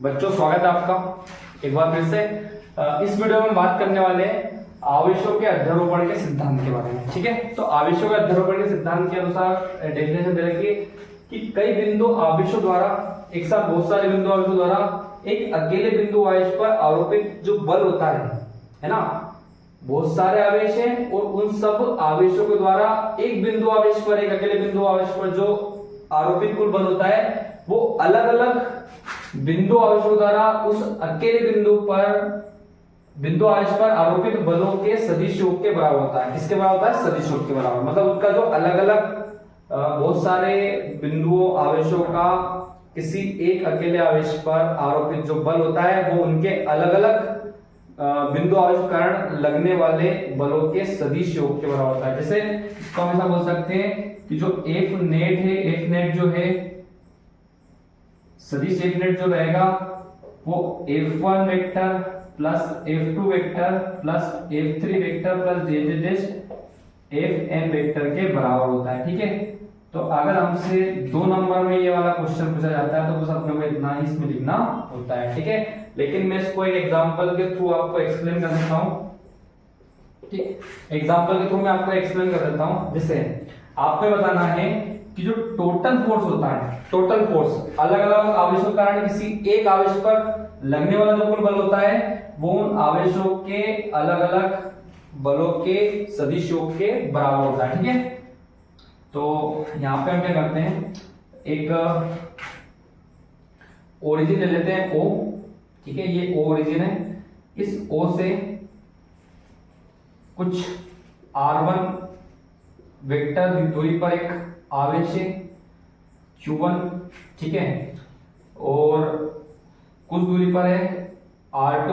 बच्चों स्वागत है आपका एक बार फिर से। इस वीडियो में बात करने वाले हैं आवेशों के अध्यारोपण के सिद्धांत के बारे में। ठीक है, तो आवेशों के अध्यारोपण के सिद्धांत के अनुसार डेफिनेशन दे रखी है कि कई बिंदु आवेशों द्वारा एक साथ बहुत सारे बिंदु आवेशों द्वारा एक अकेले बिंदु आवेश पर आरोपित जो बल होता है ना, बहुत सारे आवेश हैं और उन सब आवेशों के द्वारा एक बिंदु आवेश पर, एक अकेले बिंदु आवेश पर जो आरोपित कुल बल होता है वो अलग अलग बिंदु आवेशों द्वारा उस अकेले बिंदु आवेश पर आरोपित बलों के सदिश योग के बराबर होता है। किसके बराबर होता है? सदिश योग के बराबर। मतलब उसका जो अलग अलग बहुत सारे बिंदुओं आवेशों का किसी एक अकेले आवेश पर आरोपित जो बल होता है वो उनके अलग अलग बिंदु आवेश के कारण लगने वाले बलों के सदिश योग के बराबर होता है। जैसे इसको हम ऐसा बोल सकते हैं कि जो एफ नेट है, एफ नेट जो है सदिश एफ नेट जो रहेगा वो F1 vector plus F2 vector plus F3 vector plus Fn vector के बराबर होता है। ठीक है, तो अगर हमसे 2 नंबर में ये वाला क्वेश्चन पूछा जाता है तो बस अपने को इतना ही इसमें लिखना होता है। ठीक है, लेकिन मैं इसको एक एग्जांपल के थ्रू आपको एक्सप्लेन कर देता हूं। ठीक, एग्जांपल के थ्रू मैं आपको एक्सप्लेन कर देता हूं। जैसे आपको बताना है कि जो टोटल फोर्स होता है, टोटल फोर्स अलग अलग आवेशों के कारण किसी एक आवेश पर लगने वाला जो कुल बल होता है वो उन आवेशों के अलग अलग बलों के सदिश योग के बराबर होता है। ठीक है, तो यहां पे हम क्या करते हैं, एक ओरिजिन ले लेते हैं O। ठीक है, ये O ओरिजिन है। इस O से कुछ R1 वेक्टर दूरी पर एक आवेश है Q1। ठीक है, और कुछ दूरी पर है R2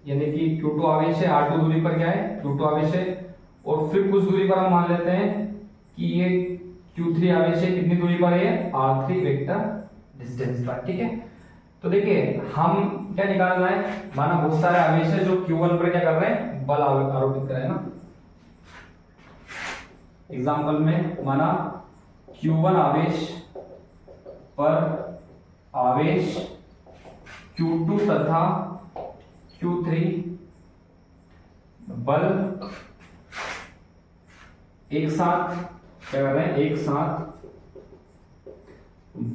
यानी कि Q2 आवेश है। R2 दूरी पर क्या है? Q2 आवेश है। और फिर कुछ दूरी पर हम मान लेते हैं कि ये Q3 आवेश है। कितनी दूरी पर है? R3 वेक्टर डिस्टेंस पर। ठीक है, तो देखिए हम क्या निकालना है, माना बहुत सारे आवेश है जो Q1 पर क्या कर रहे हैं? बल आरोपित कर रहे हैं ना। एग्जाम्पल में माना Q1 आवेश पर आवेश Q2 तथा Q3 बल एक साथ क्या कर रहे हैं? एक साथ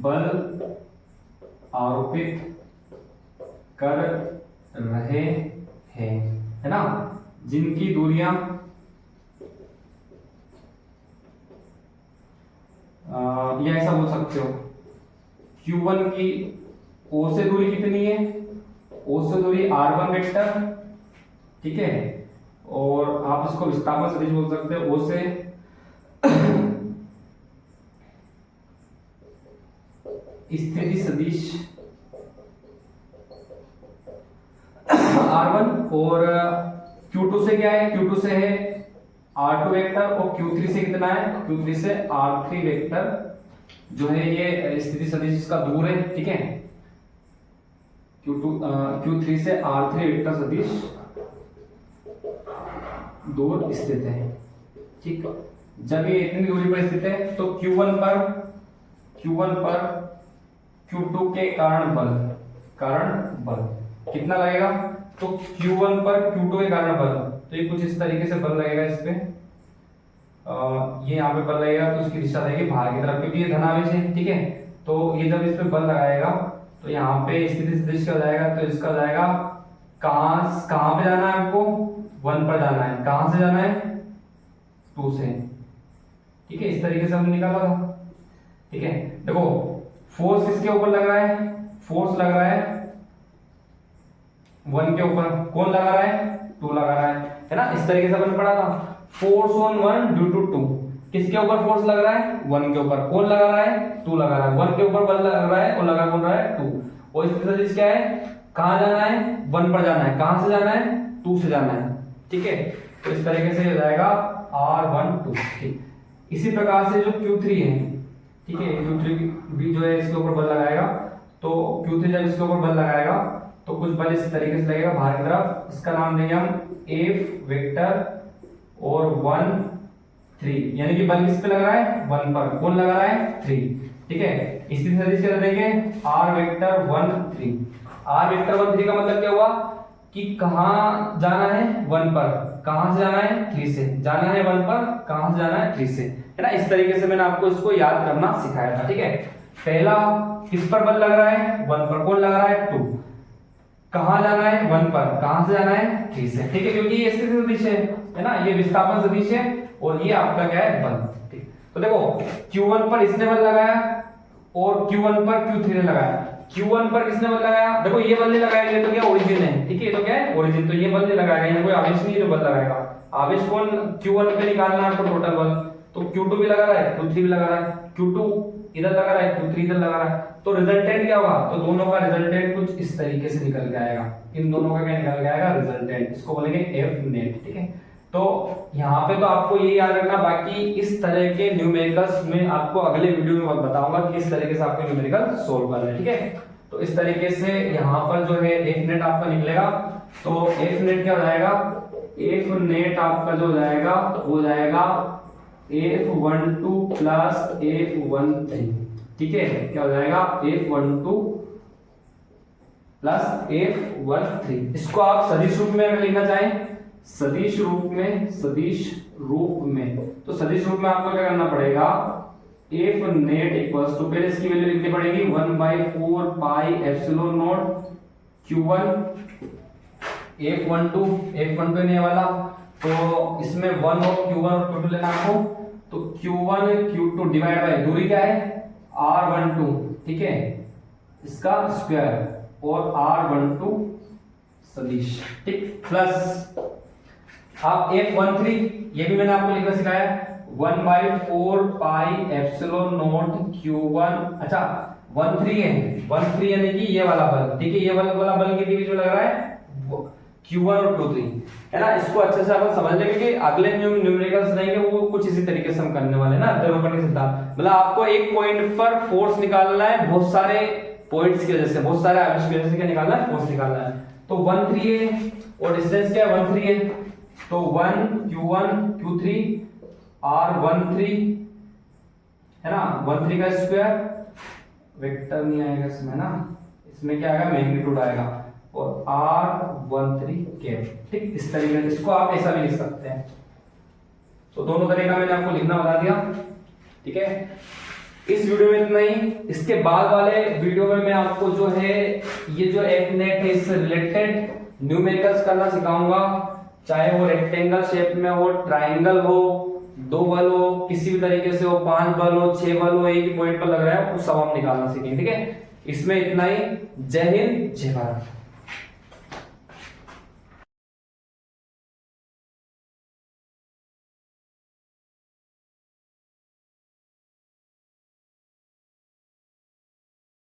बल आरोपित कर रहे हैं, है ना, जिनकी दूरियां या ऐसा बोल सकते हो Q1 की O से दूरी कितनी है? O से दूरी R1 वेक्टर। ठीक है, और आप इसको विस्थापन सदिश बोल सकते हो O से स्थिति सदिश R1, और Q2 से क्या है? Q2 से है R2 वेक्टर, और Q3 से कितना है? Q3 से R3 वेक्टर जो है ये स्थिति सदिश इसका दूर है। ठीक है, Q3 से R3 वेक्टर सदिश दूर स्थित है। ठीक, जब ये इतनी दूरी पर स्थित है तो Q1 पर Q2 के कारण बल कितना लगेगा? तो Q1 पर Q2 के कारण बल, तो ये कुछ इस तरीके से बल लगेगा इस पे। ये यहाँ पे बल लगेगा तो उसकी दिशा रहेगी बाहर की तरफ, क्योंकि ये धनावेश है। ठीक है, तो ये जब इस पे बल लगाएगा तो यहाँ पे स्थिति सदिश का जाएगा, तो इसका जाएगा कहाँ पे जाना है आपको? 1 पर जाना है। कहां से जाना है? 2 से। ठीक है, इस तरीके से हमने निकाला था। ठीक है, देखो फोर्स किसके ऊपर लग रहा है? फोर्स लग रहा है 1 के ऊपर। कौन लगा रहा है? 2 लगा रहा है ना। इस तरीके से अपन पढ़ा था, फोर्स ऑन 1 ड्यू टू 2। किसके ऊपर फोर्स लग रहा है? 1 के ऊपर। कौन लगा रहा है? 2 लगा रहा है। 1 के ऊपर बल लग रहा है और लगा कौन रहा है? 2। और स्थिति सदिश क्या है? कहां जाना है? 1 पर जाना है। कहां से जाना है? 2 से जाना है। ठीक है, तो इस तरीके से हो जाएगा R12। ठीक, इसी प्रकार से जो Q3 है, ठीक है, Q3 भी जो है इसके ऊपर बल लगाएगा, तो Q3 जब इसके ऊपर बल लगाएगा तो कुछ बल इस तरीके से लगेगा बाहर की तरफ। इसका नाम देंगे हम F वेक्टर और 1 3, यानी कि बल किस पे लग रहा है? 1 पर। कौन लगा रहा है? 3। ठीक है, स्थिति सदिश क्या देंगे? R vector 1 3। आर वेक्टर 1 3 का मतलब क्या हुआ कि कहाँ जाना है 1 पर, कहाँ से जाना है 3 से, जाना है 1 पर, कहाँ से जाना है 3 से, है ना। इस तरीके से मैंने आपको इसको याद करना सिखाया था, ठीक है। पहला किस पर बल लग रहा है 1 पर, कौन लग रहा है 2, कहाँ जाना है 1 पर, कहाँ से जाना है 3 से, ठीक है, क्योंकि ये स्थिति सदिश है ना, ये विस्थापन सदिश है और ये आपका क्या है बल, ठीक। तो देखो Q1 पर इसने बल लगाया और Q1 पर Q3 ने लगाया। Q1 पर किसने बल लगाया, देखो ये बल नहीं लगाया, ये तो क्या ओरिजिन है, ठीक है, ये तो क्या है ओरिजिन, तो ये बल नहीं लगाएगा, यहाँ कोई आवेश नहीं है जो बल लगाएगा। आवेश कौन Q1 पे निकालना है आपको टोटल बल, तो Q2 भी लगा रहा है, Q3 भी लगा रहा है, Q2 इधर लगा रहा है, Q3 इधर लगा रहा है, तो रिजल्टेंट क्या होगा, तो दोनों का रिजल्टेंट कुछ इस तरीके से निकल के आएगा, इन दोनों का क्या निकल के आएगा रिजल्टेंट, इसको बोलेंगे एफ नेट, ठीक है। तो यहाँ पे तो आपको ये याद रखना, बाकी इस तरह के न्यूमेरिकल्स में आपको अगले वीडियो में बताऊंगा कि किस तरीके से आपको न्यूमेरिकल सोल्व करना है, ठीक है। तो इस तरीके से यहाँ पर जो है एफ नेट आपका निकलेगा, तो एफ नेट क्या हो जाएगा, एफ नेट आपका जो हो जाएगा वो जाएगा F12 प्लस F13, ठीक है, क्या हो जाएगा F12 प्लस F13। इसको आप सदिश रूप में अगर लिखना चाहें, सदिश रूप में, सदिश रूप में, तो सदिश रूप में आपको क्या करना पड़ेगा, एफ नेट इक्वल्स टू, पहले इसकी वैल्यू लिखनी पड़ेगी 1/4 pi epsilon not Q1 F12 नहीं वाला, तो इसमें 1 और Q1 और Q2 लेना आपको, तो Q1 Q2 डिवाइड बाय दूरी क्या है R12, ठीक है, इसका स्क्वायर और R12 सदिश, ठीक, प्लस आप F13 ये भी मैंने आपको लिखना सिखाया 1/4 पाई एप्सिलॉन नॉट Q1, अच्छा 13 है, 13 यानी कि ये वाला बल, ठीक है, ये वाला बल के बीच में लग रहा है Q1 और Q3, है ना। इसको अच्छे से आप समझ लेंगे कि अगले न्यूमेरिकल्स रहेंगे वो कुछ इसी तरीके से हम करने वाले हैं ना, ध्रुवपण के सिद्धांत, मतलब आपको एक पॉइंट पर फोर्स निकालना है, बहुत सारे पॉइंट्स की वजह से, बहुत सारे आवेश की वजह से क्या निकालना है, फोर्स निकालना है। तो 13 है और डिस्टेंस क्या है 13 है, तो 1 Q1 Q3 R13, है ना, 13 का स्क्वायर, वेक्टर नहीं आएगा इसमें ना, इसमें क्या आएगा मैग्नीट्यूड आएगा, और R13 के, ठीक, इस तरीके से इसको आप ऐसा भी लिख सकते हैं। तो दोनों तरीका मैंने आपको लिखना बता दिया, ठीक है। इस वीडियो में इतना ही, इसके बाद वाले वीडियो में मैं आपको जो है ये जो एफ नेट है इससे रिलेटेड न्यूमेरिकल्स करना सिखाऊंगा, चाहे वो रेक्टेंगल शेप में हो, ट्राइंगल हो, 2 बल हो, किसी भी तरीके से हो, 5 बल हो, 6 बल हो, एक ही पॉइंट पर लग रहा है, वो सब हम निकालना सीखेंगे, ठीक है। इसमें इतना ही, जय हिंद जय भारत।